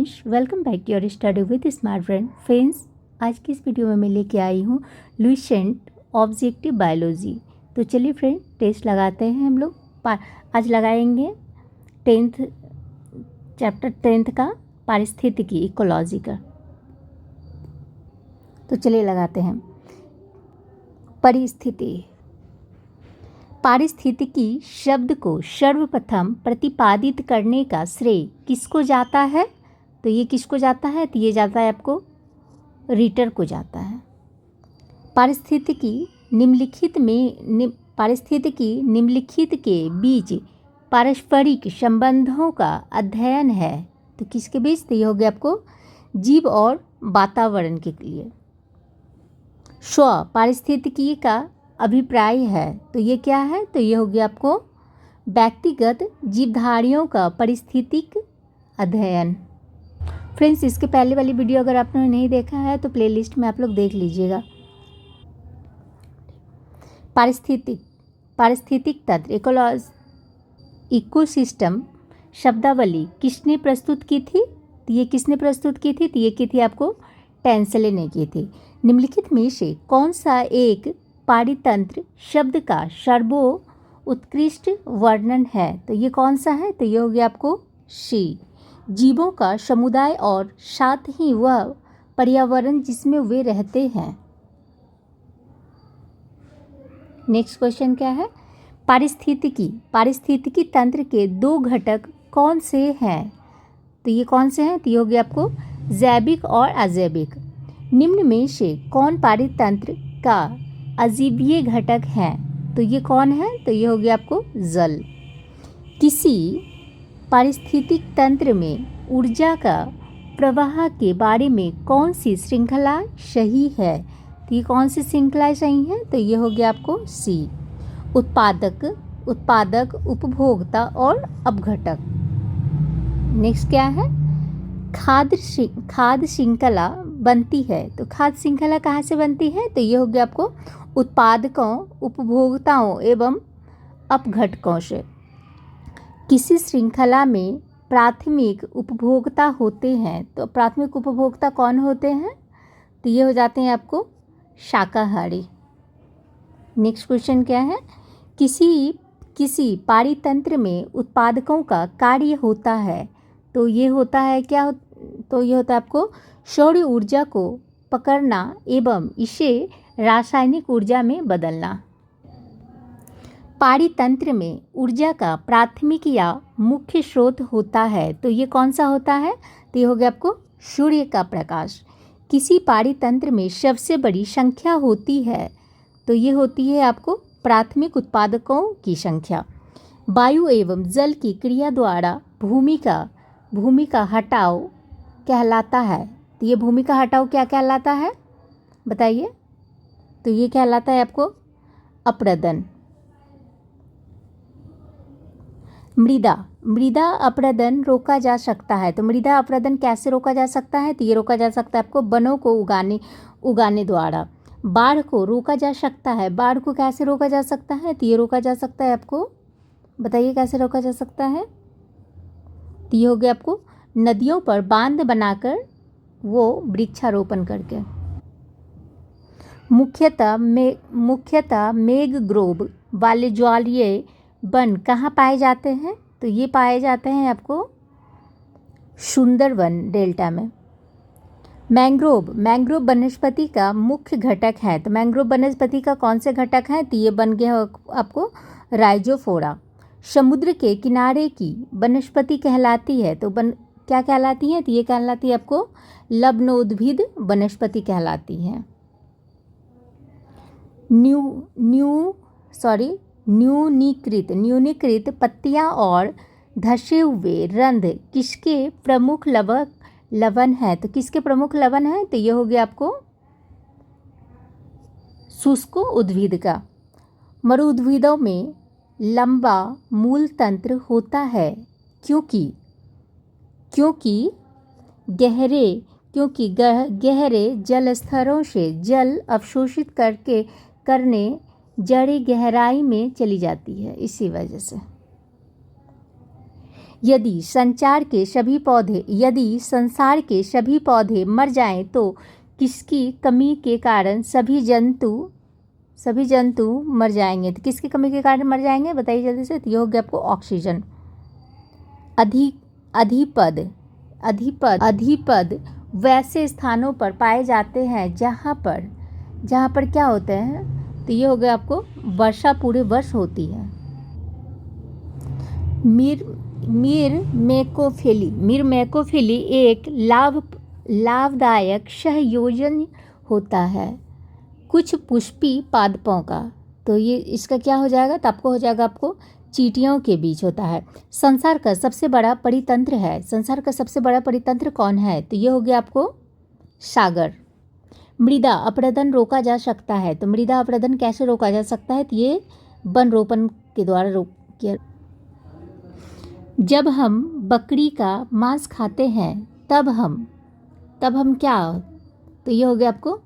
Welcome back to your study with smart brain. Friends, आज की इस वीडियो में मैं लेके आई हूँ लुसेंट ऑब्जेक्टिव बायोलॉजी। तो चलिए फ्रेंड, टेस्ट लगाते हैं हम लोग। आज लगाएंगे चैप्टर 10 का पारिस्थितिकी, इकोलॉजी का। तो चलिए लगाते हैं। पारिस्थितिकी शब्द को सर्वप्रथम प्रतिपादित करने का श्रेय किसको जाता है? तो ये किसको जाता है? तो ये जाता है आपको रीटर को जाता है। पारिस्थितिकी निम्नलिखित के बीच पारस्परिक संबंधों का अध्ययन है। तो किसके बीच? तो ये हो गया आपको जीव और वातावरण के लिए। पारिस्थितिकी का अभिप्राय है। तो ये क्या है? तो ये हो गया आपको व्यक्तिगत जीवधारियों का पारिस्थितिक अध्ययन। फ्रेंड्स, इसके पहले वाली वीडियो अगर आपने नहीं देखा है तो प्लेलिस्ट में आप लोग देख लीजिएगा। पारिस्थितिक तंत्र, इकोसिस्टम शब्दावली किसने प्रस्तुत की थी? तो ये किसने प्रस्तुत की थी? तो ये की थी आपको टेंसले ने की थी। निम्नलिखित में से कौन सा एक पारितंत्र शब्द का सर्वोत्कृष्ट वर्णन है? तो ये कौन सा है? तो ये हो गया आपको सी। जीवों का समुदाय और साथ ही वह पर्यावरण जिसमें वे रहते हैं। नेक्स्ट क्वेश्चन क्या है? पारिस्थितिकी तंत्र के दो घटक कौन से हैं? तो ये कौन से हैं? तो ये हो गया आपको जैविक और अजैविक। निम्न में से कौन पारितंत्र का अजीवीय घटक है? तो ये कौन है? तो ये हो गया आपको जल। किसी पारिस्थितिक तंत्र में ऊर्जा का प्रवाह के बारे में कौन सी श्रृंखला सही है? तो ये कौन सी श्रृंखला सही है? तो ये हो गया आपको सी। उत्पादक, उपभोक्ता और अपघटक। नेक्स्ट क्या है? खाद्य श्रृंखला बनती है। तो खाद्य श्रृंखला कहाँ से बनती है? तो ये हो गया आपको उत्पादकों, उपभोक्ताओं एवं अपघटकों से। किसी श्रृंखला में प्राथमिक उपभोक्ता होते हैं। तो प्राथमिक उपभोक्ता कौन होते हैं? तो ये हो जाते हैं आपको शाकाहारी। नेक्स्ट क्वेश्चन क्या है? किसी पारितंत्र में उत्पादकों का कार्य होता है। तो ये होता है क्या? तो ये होता है आपको सौर ऊर्जा को पकड़ना एवं इसे रासायनिक ऊर्जा में बदलना। पारितंत्र में ऊर्जा का प्राथमिक या मुख्य स्रोत होता है। तो ये कौन सा होता है? तो ये हो गया आपको सूर्य का प्रकाश। किसी पारितंत्र में सबसे बड़ी संख्या होती है। तो ये होती है आपको प्राथमिक उत्पादकों की संख्या। वायु एवं जल की क्रिया द्वारा भूमि का हटाव कहलाता है। तो ये भूमि का हटाव क्या कहलाता है? बताइए। तो ये कहलाता है आपको अपरदन। मृदा अपरदन रोका जा सकता है। तो मृदा अपरदन कैसे रोका जा सकता है? तो ये रोका जा सकता है आपको वनों को उगाने द्वारा। बाढ़ को रोका जा सकता है। बाढ़ को कैसे रोका जा सकता है? तो ये रोका जा सकता है आपको, बताइए कैसे रोका जा सकता है? तो ये हो गया आपको नदियों पर बांध बनाकर वो वृक्षारोपण करके। मुख्यतः मैंग्रोव वाले ज्वालीय वन कहाँ पाए जाते हैं? तो ये पाए जाते हैं आपको सुंदरवन डेल्टा में। मैंग्रोव वनस्पति का मुख्य घटक है। तो मैंग्रोव वनस्पति का कौन से घटक है? तो ये बन गया आपको राइजोफोरा। समुद्र के किनारे की वनस्पति कहलाती है। तो क्या कहलाती है? तो ये कहलाती है आपको लवणोद्भिद वनस्पति कहलाती है। न्यूनीकृत पत्तियां और धसे हुए रंध्र किसके प्रमुख लवण है? तो किसके प्रमुख लवण है? तो ये हो गया आपको शुष्क उद्भिद का। मरुउद्भिदों में लंबा मूल तंत्र होता है क्योंकि गहरे जल स्तरों से जल अवशोषित करने जड़ें गहराई में चली जाती है, इसी वजह से। यदि संसार के सभी पौधे मर जाएं तो किसकी कमी के कारण सभी जंतु मर जाएंगे? तो किसकी कमी के कारण मर जाएंगे बताइए जल्दी से। तो ये हो गया आपको ऑक्सीजन। अधिपद वैसे स्थानों पर पाए जाते हैं जहाँ पर क्या होते हैं? तो ये हो गया आपको वर्षा पूरे वर्ष होती है। मीरमेकोफिली एक लाभदायक सहयोजन होता है कुछ पुष्पी पादपों का। तो ये इसका क्या हो जाएगा? तो आपको हो जाएगा आपको चींटियों के बीच होता है। संसार का सबसे बड़ा परितंत्र कौन है? तो ये हो गया आपको सागर। मृदा अपरदन रोका जा सकता है। तो मृदा अपरदन कैसे रोका जा सकता है? तो ये वन रोपण के द्वारा किया। जब हम बकरी का मांस खाते हैं तब हम क्या? तो ये हो गया आपको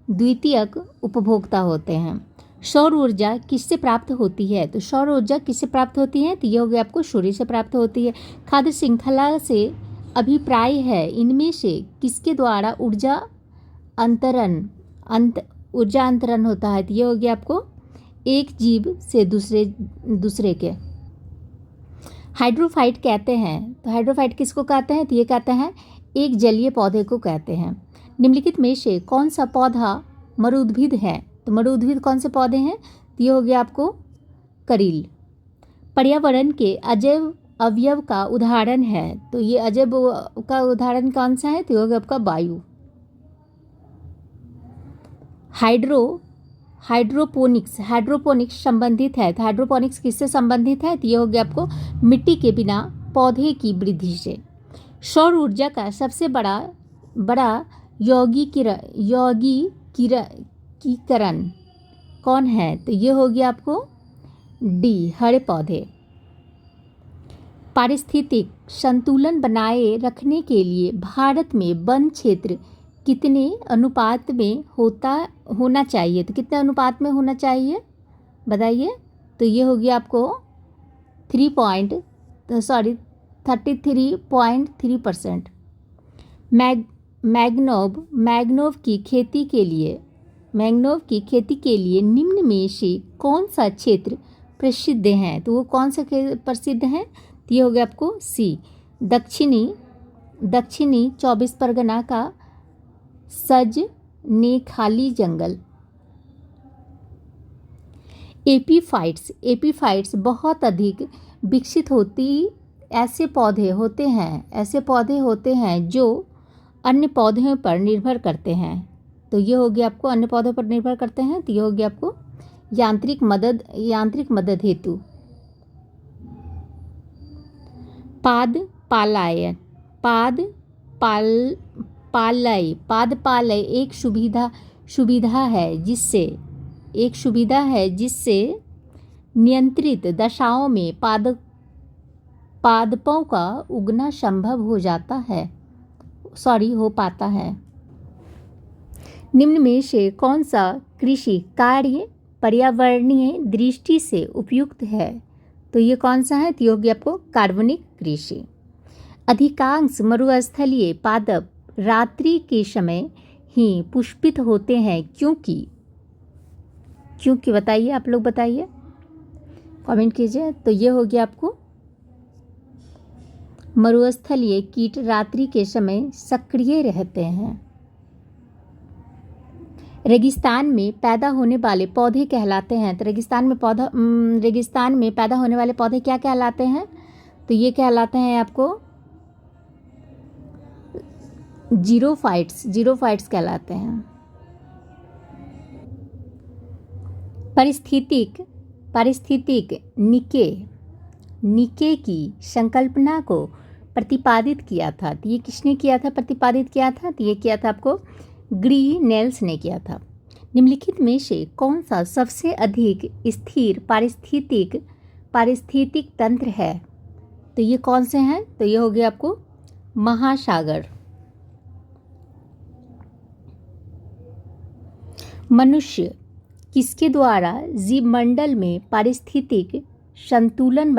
द्वितीयक उपभोक्ता होते हैं। सौर ऊर्जा किससे प्राप्त होती है? तो सौर ऊर्जा किससे प्राप्त होती है? तो ये हो गया आपको सूर्य से प्राप्त होती है। खाद्य श्रृंखला से अभिप्राय है इनमें से किसके द्वारा ऊर्जा अंतरण होता है? तो ये हो गया आपको एक जीव से दूसरे के। हाइड्रोफाइट कहते हैं। तो हाइड्रोफाइट किसको कहते हैं? तो ये कहते हैं एक जलीय पौधे को कहते हैं। निम्नलिखित में से कौन सा पौधा मरुद्भिद है? तो मरुद्भिद कौन से पौधे हैं? तो ये हो गया आपको करील। पर्यावरण के अजैव अवयव का उदाहरण है। तो ये अजैव का उदाहरण कौन सा है? तो ये हो गया आपका वायु। हाइड्रोपोनिक्स संबंधित है। तो हाइड्रोपोनिक्स किससे संबंधित है? तो ये हो गया आपको मिट्टी के बिना पौधे की वृद्धि से। सौर ऊर्जा का सबसे बड़ा यौगिकीकरण कौन है? तो ये हो गया आपको डी, हरे पौधे। पारिस्थितिक संतुलन बनाए रखने के लिए भारत में वन क्षेत्र कितने अनुपात में होना चाहिए? तो कितने अनुपात में होना चाहिए बताइए। तो ये हो गया आपको 33.3%। मैंग्रोव की खेती के लिए निम्न में से कौन सा क्षेत्र प्रसिद्ध है? तो वो कौन सा प्रसिद्ध है? तो ये हो गया आपको सी, दक्षिणी 24 परगना का सजनेखाली जंगल। एपीफाइट्स बहुत अधिक विकसित ऐसे पौधे होते हैं जो अन्य पौधों पर निर्भर करते हैं। तो ये हो गया आपको अन्य पौधों पर निर्भर करते हैं। तो ये हो गया आपको यांत्रिक मदद हेतु। पादपालय एक सुविधा है जिससे नियंत्रित दशाओं में पादपों का उगना संभव हो पाता है। निम्न में से कौन सा कृषि कार्य पर्यावरणीय दृष्टि से उपयुक्त है? तो ये कौन सा है? तो ये हो गया आपको कार्बनिक कृषि। अधिकांश मरुस्थलीय पादप रात्रि के समय ही पुष्पित होते हैं क्योंकि बताइए, आप लोग बताइए, कमेंट कीजिए। तो ये हो गया आपको मरुस्थलीय कीट रात्रि के समय सक्रिय रहते हैं। रेगिस्तान में पैदा होने वाले पौधे कहलाते हैं। तो रेगिस्तान में पैदा होने वाले पौधे क्या कहलाते हैं? तो ये कहलाते हैं आपको जीरोफाइट्स कहलाते हैं। पारिस्थितिक निके की संकल्पना को प्रतिपादित किया था। तो ये किसने प्रतिपादित किया था? तो ये किया था आपको ग्रीनेल्स ने किया था। निम्नलिखित में से कौन सा सबसे अधिक स्थिर पारिस्थितिक तंत्र है? तो ये कौन से हैं? तो ये हो गया आपको महासागर। मनुष्य किसके द्वारा जीवमंडल में पारिस्थितिक संतुलन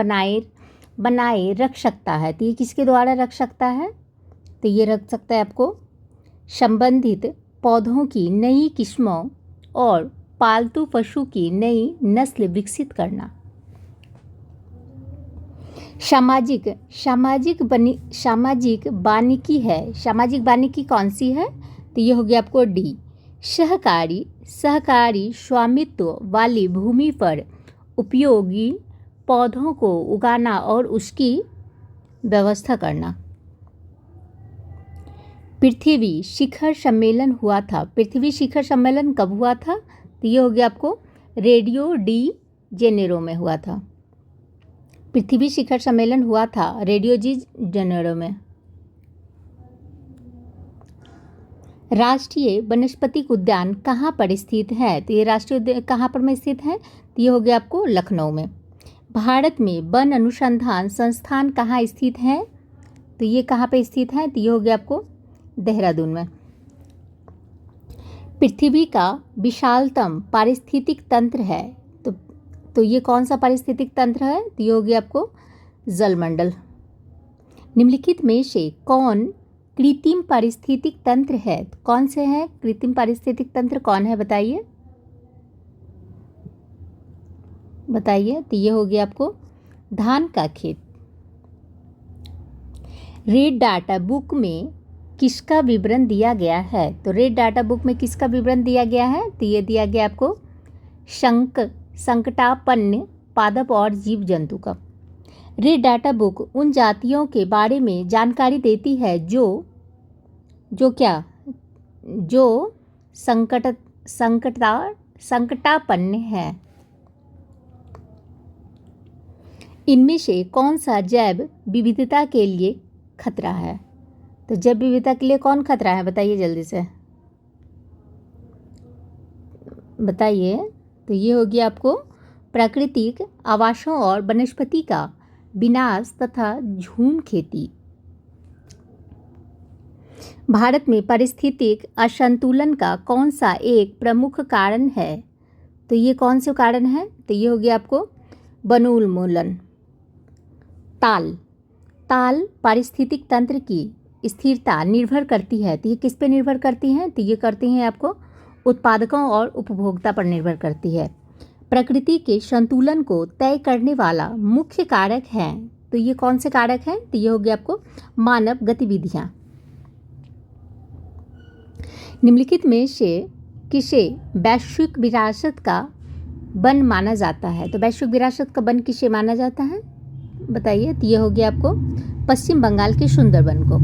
बनाए रख सकता है, तो ये किसके द्वारा रख सकता है? तो ये रख सकता है आपको संबंधित पौधों की नई किस्मों और पालतू पशु की नई नस्ल विकसित करना। सामाजिक वानिकी है। सामाजिक वानिकी कौन सी है? तो ये हो गया आपको डी। सहकारी स्वामित्व वाली भूमि पर उपयोगी पौधों को उगाना और उसकी व्यवस्था करना। पृथ्वी शिखर सम्मेलन हुआ था। पृथ्वी शिखर सम्मेलन कब हुआ था? तो ये हो गया आपको रेडियो डी जेनेरो में हुआ था। पृथ्वी शिखर सम्मेलन हुआ था रेडियो डी जेनेरो में। राष्ट्रीय वनस्पतिक उद्यान कहाँ पर स्थित है? तो ये राष्ट्रीय उद्यान कहाँ पर में स्थित है? तो ये हो गया आपको लखनऊ में। भारत में वन अनुसंधान संस्थान कहाँ स्थित है? तो ये कहाँ पे स्थित है? तो ये हो गया आपको देहरादून में। पृथ्वी का विशालतम पारिस्थितिक तंत्र है, तो ये कौन सा पारिस्थितिक तंत्र है? तो ये हो गया आपको जलमंडल। निम्नलिखित में से कौन कृत्रिम पारिस्थितिक तंत्र है? कौन से हैं कृत्रिम पारिस्थितिक तंत्र, कौन है बताइए? तो ये हो गया आपको धान का खेत। रेड डाटा बुक में किसका विवरण दिया गया है? तो रेड डाटा बुक में किसका विवरण दिया गया है? तो ये दिया गया आपको संकटापन्न पादप और जीव जंतु का। रेड डाटा बुक उन जातियों के बारे में जानकारी देती है जो संकटापन्न है। इनमें से कौन सा जैव विविधता के लिए खतरा है? तो जैव विविधता के लिए कौन खतरा है बताइए जल्दी से बताइए। तो ये हो गया आपको प्राकृतिक आवासों और वनस्पति का विनाश तथा झूम खेती। भारत में पारिस्थितिक असंतुलन का कौन सा एक प्रमुख कारण है? तो ये कौन से कारण है? तो ये हो गया आपको वनोन्मूलन। ताल पारिस्थितिक तंत्र की स्थिरता निर्भर करती है, तो ये किस पे निर्भर करती हैं? तो ये करती हैं आपको उत्पादकों और उपभोक्ता पर निर्भर करती है। प्रकृति के संतुलन को तय करने वाला मुख्य कारक है, तो ये कौन से कारक हैं? तो ये हो गया आपको मानव गतिविधियां। निम्नलिखित में से किसे वैश्विक विरासत का वन माना जाता है? तो वैश्विक विरासत का वन किसे माना जाता है बताइए। तो ये हो गया आपको पश्चिम बंगाल के सुंदरवन को।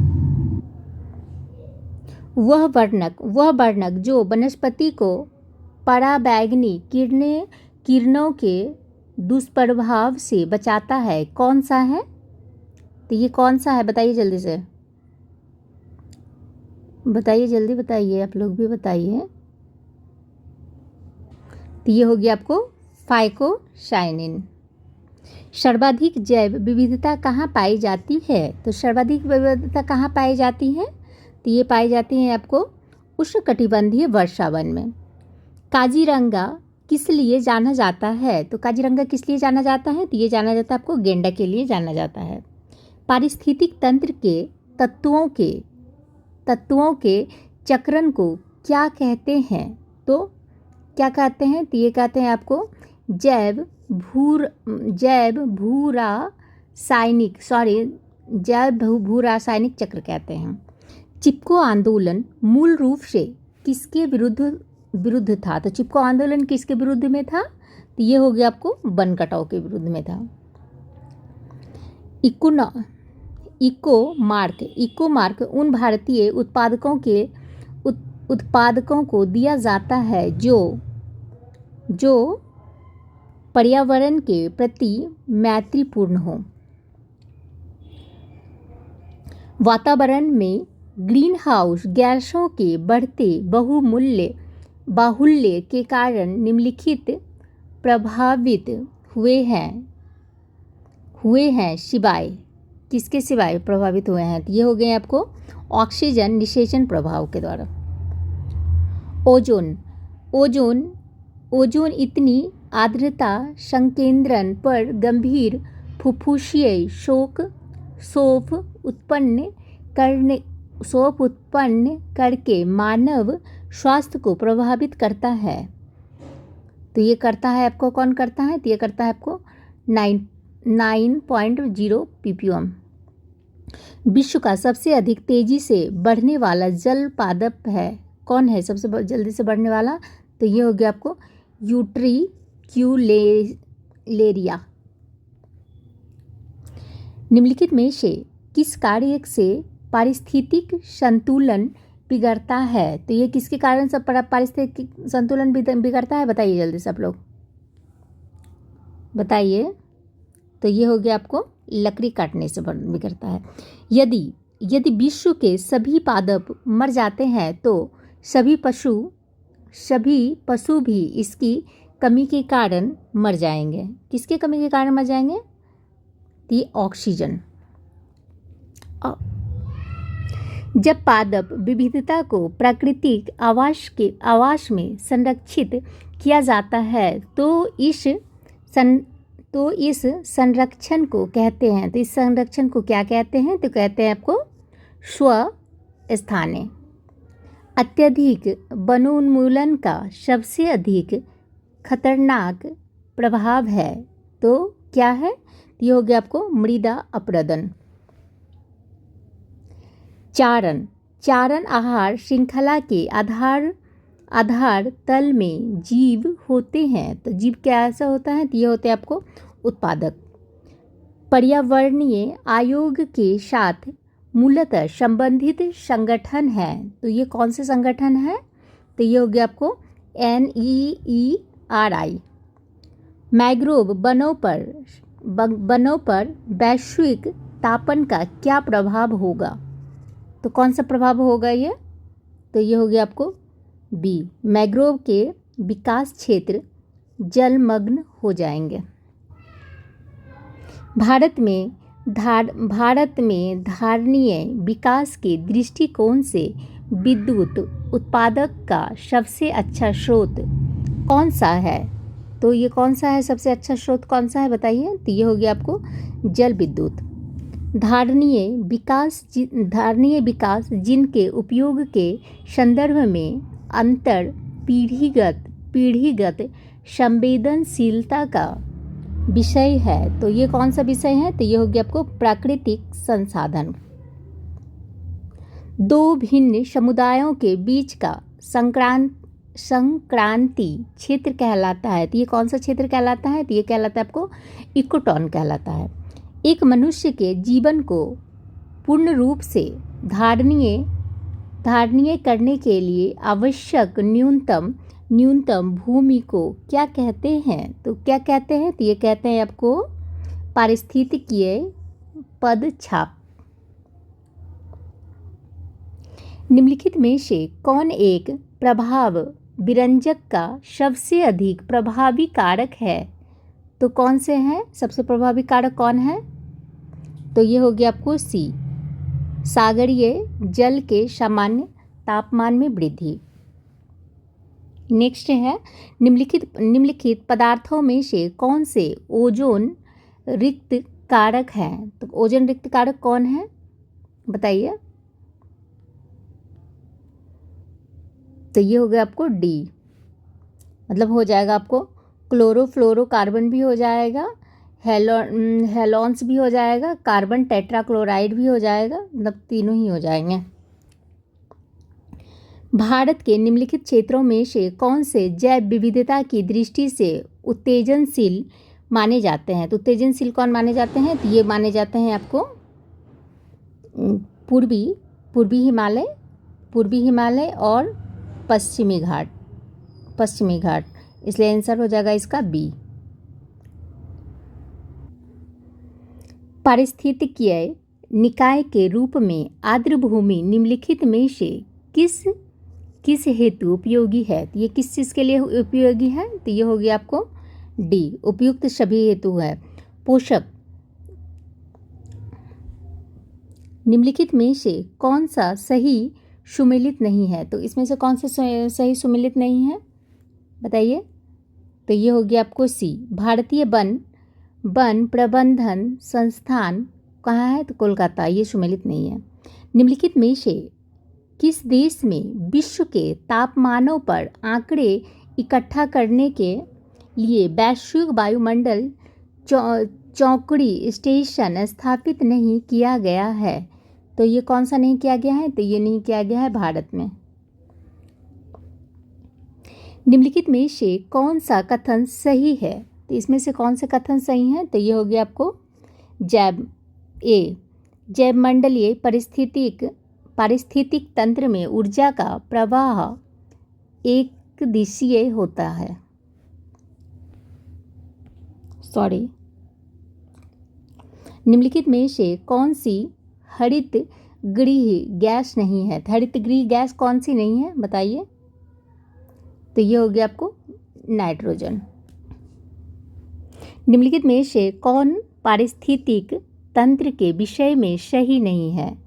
वह वर्णक जो वनस्पति को पराबैंगनी किरणों के दुष्प्रभाव से बचाता है, कौन सा है? तो ये कौन सा है बताइए जल्दी से बताइए, जल्दी बताइए, आप लोग भी बताइए। तो ये हो गया आपको फाइकोसाइनिन। सर्वाधिक जैव विविधता कहाँ पाई जाती है? तो सर्वाधिक विविधता कहाँ पाई जाती है? तो ये पाई जाती है आपको उष्णकटिबंधीय वर्षा वन में। काजीरंगा किस लिए जाना जाता है? तो काजीरंगा किस लिए जाना जाता है? तो ये जाना जाता है आपको गेंडा के लिए जाना जाता है। पारिस्थितिक तंत्र के तत्वों के चक्रण को क्या कहते हैं? तो क्या कहते हैं? तो ये कहते हैं आपको जैव भू रासायनिक चक्र कहते हैं। चिपको आंदोलन मूल रूप से किसके विरुद्ध था? तो चिपको आंदोलन किसके विरुद्ध में था? तो ये हो गया आपको वन कटाव के विरुद्ध में था। इको मार्क उन भारतीय उत्पादकों को दिया जाता है जो पर्यावरण के प्रति मैत्रीपूर्ण हो। वातावरण में ग्रीन हाउस गैसों के बढ़ते बाहुल्य के कारण निम्नलिखित प्रभावित हुए हैं सिवाय किसके सिवाय प्रभावित हुए हैं? तो ये हो गए आपको ऑक्सीजन निषेचन प्रभाव के द्वारा। ओजोन इतनी आर्द्रता संकेंद्रण पर गंभीर फुफ्फुसीय शोफ उत्पन्न करके मानव स्वास्थ्य को प्रभावित करता है। तो ये करता है आपको, कौन करता है? तो ये करता है आपको 9.0 ppm। विश्व का सबसे अधिक तेजी से बढ़ने वाला जल पादप है, कौन है सबसे जल्दी से बढ़ने वाला? तो ये हो गया आपको यूट्रिक्युलेरिया। निम्नलिखित में से किस कार्य से पारिस्थितिक संतुलन बिगड़ता है? तो ये किसके कारण सब पारिस्थितिक संतुलन बिगड़ता है? बताइए जल्दी सब लोग बताइए। तो ये हो गया आपको लकड़ी काटने से बिगड़ता है। यदि विश्व के सभी पादप मर जाते हैं तो सभी पशु भी इसकी कमी के कारण मर जाएंगे। किसके कमी के कारण मर जाएंगे? तो ऑक्सीजन। जब पादप विविधता को प्राकृतिक आवास में संरक्षित किया जाता है तो इस संरक्षण को कहते हैं, तो इस संरक्षण को क्या कहते हैं? तो कहते हैं आपको स्वस्थाने। अत्यधिक वनोन्मूलन का सबसे अधिक खतरनाक प्रभाव है, तो क्या है? ये हो गया आपको मृदा अपरदन। चारण आहार श्रृंखला के आधार तल में जीव होते हैं। तो जीव कैसा होता है? तो ये होते हैं आपको उत्पादक। पर्यावरणीय आयोग के साथ मूलतः संबंधित संगठन है। तो ये कौन से संगठन है? तो ये हो गया आपको NEERI। मैंग्रोव वनों पर वैश्विक तापन का क्या प्रभाव होगा? तो कौन सा प्रभाव होगा ये? तो ये हो गया आपको B। मैंग्रोव के विकास क्षेत्र जलमग्न हो जाएंगे। भारत में धारणीय विकास के दृष्टिकोण से विद्युत उत्पादक का सबसे अच्छा स्रोत कौन सा है? तो ये कौन सा है सबसे अच्छा स्रोत कौन सा है बताइए। तो ये हो गया आपको जल विद्युत। धारणीय विकास जिनके उपयोग के संदर्भ में अंतर पीढ़ीगत संवेदनशीलता का विषय है। तो ये कौन सा विषय है? तो ये हो गया आपको प्राकृतिक संसाधन। दो भिन्न समुदायों के बीच का संक्रांति क्षेत्र कहलाता है। तो ये कौन सा क्षेत्र कहलाता है? तो ये कहलाता है आपको इकोटॉन कहलाता है। एक मनुष्य के जीवन को पूर्ण रूप से धारणीय करने के लिए आवश्यक न्यूनतम भूमि को क्या कहते हैं? तो क्या कहते हैं? तो ये कहते हैं आपको पारिस्थितिकीय पदछाप। निम्नलिखित में से कौन एक प्रभाव विरंजक का सबसे अधिक प्रभावी कारक है? तो कौन से हैं सबसे प्रभावी कारक कौन है? तो ये हो गया आपको C। सागरीय जल के सामान्य तापमान में वृद्धि। नेक्स्ट है निम्नलिखित पदार्थों में से कौन से ओजोन रिक्त कारक हैं? तो ओजोन रिक्त कारक कौन है बताइए। तो ये हो गया आपको D। मतलब हो जाएगा आपको क्लोरोफ्लोरोकार्बन भी हो जाएगा, हेलोन्स भी हो जाएगा, कार्बन टेट्राक्लोराइड भी हो जाएगा, मतलब तीनों ही हो जाएंगे। भारत के निम्नलिखित क्षेत्रों में से कौन से जैव विविधता की दृष्टि से उत्तेजनशील माने जाते हैं? तो उत्तेजनशील कौन माने जाते हैं? तो ये माने जाते हैं आपको पूर्वी हिमालय और पश्चिमी घाट। इसलिए आंसर हो जाएगा इसका B। पारिस्थितिकीय निकाय के रूप में आर्द्र भूमि निम्नलिखित में से किस हेतु उपयोगी है? तो ये किस चीज़ के लिए उपयोगी है? तो ये हो गया आपको D। उपयुक्त सभी हेतु है। पोषक। निम्नलिखित में से कौन सा सही सुमेलित नहीं है? तो इसमें से कौन सा सही सुमेलित नहीं है बताइए। तो ये हो गया आपको C। भारतीय वन प्रबंधन संस्थान कहाँ है? तो कोलकाता, ये सुमेलित नहीं है। निम्नलिखित में से किस देश में विश्व के तापमानों पर आंकड़े इकट्ठा करने के लिए वैश्विक वायुमंडल चौकड़ी स्टेशन स्थापित नहीं किया गया है? तो ये कौन सा नहीं किया गया है? तो ये नहीं किया गया है भारत में। निम्नलिखित में से कौन सा कथन सही है? तो इसमें से कौन से कथन सही हैं? तो ये हो गया आपको जैवमंडलीय पारिस्थितिक तंत्र में ऊर्जा का प्रवाह एक दिशीय होता है। निम्नलिखित में से कौन सी हरित गृह गैस नहीं है? हरित गृह गैस कौन सी नहीं है बताइए? तो ये हो गया आपको नाइट्रोजन। निम्नलिखित में से कौन पारिस्थितिक तंत्र के विषय में सही नहीं है?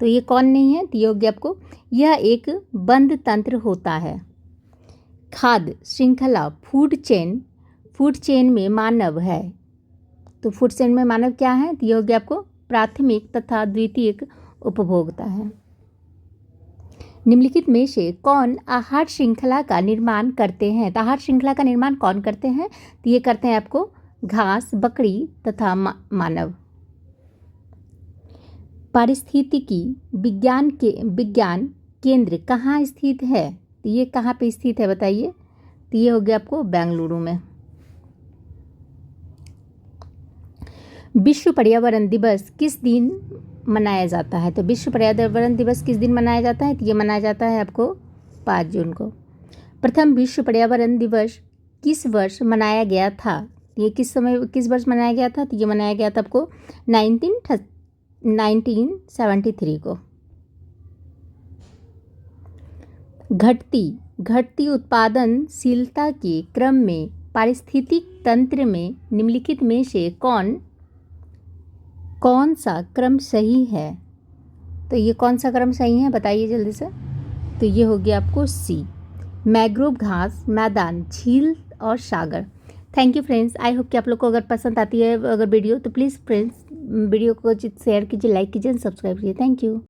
तो ये कौन नहीं है? तो ये हो गया आपको, यह एक बंद तंत्र होता है। खाद्य श्रृंखला फूड चेन में मानव है। तो फूड चेन में मानव क्या है? तो ये हो गया आपको प्राथमिक तथा द्वितीयक उपभोक्ता है। निम्नलिखित में से कौन आहार श्रृंखला का निर्माण करते हैं? तो आहार श्रृंखला का निर्माण कौन करते हैं? तो ये करते हैं आपको घास, बकरी तथा मानव। पारिस्थितिकी विज्ञान केंद्र कहाँ स्थित है? तो ये कहाँ पे स्थित है बताइए? तो ये हो गया आपको बेंगलुरु में। विश्व पर्यावरण दिवस किस दिन मनाया जाता है? तो विश्व पर्यावरण दिवस किस दिन मनाया जाता है? तो ये मनाया जाता है आपको 5 जून को। प्रथम विश्व पर्यावरण दिवस किस वर्ष मनाया गया था? ये किस वर्ष मनाया गया था? तो ये मनाया गया था आपको 1973 को। घटती उत्पादनशीलता के क्रम में पारिस्थितिक तंत्र में निम्नलिखित में से कौन सा क्रम सही है? तो ये कौन सा क्रम सही है बताइए जल्दी से? तो ये हो गया आपको सी, मैंग्रोव घास, मैदान, झील और सागर। Thank you friends. I hope कि आप लोग को अगर पसंद आती है अगर वीडियो तो प्लीज़ फ्रेंड्स वीडियो को शेयर कीजिए, लाइक कीजिए, सब्सक्राइब कीजिए। Thank you.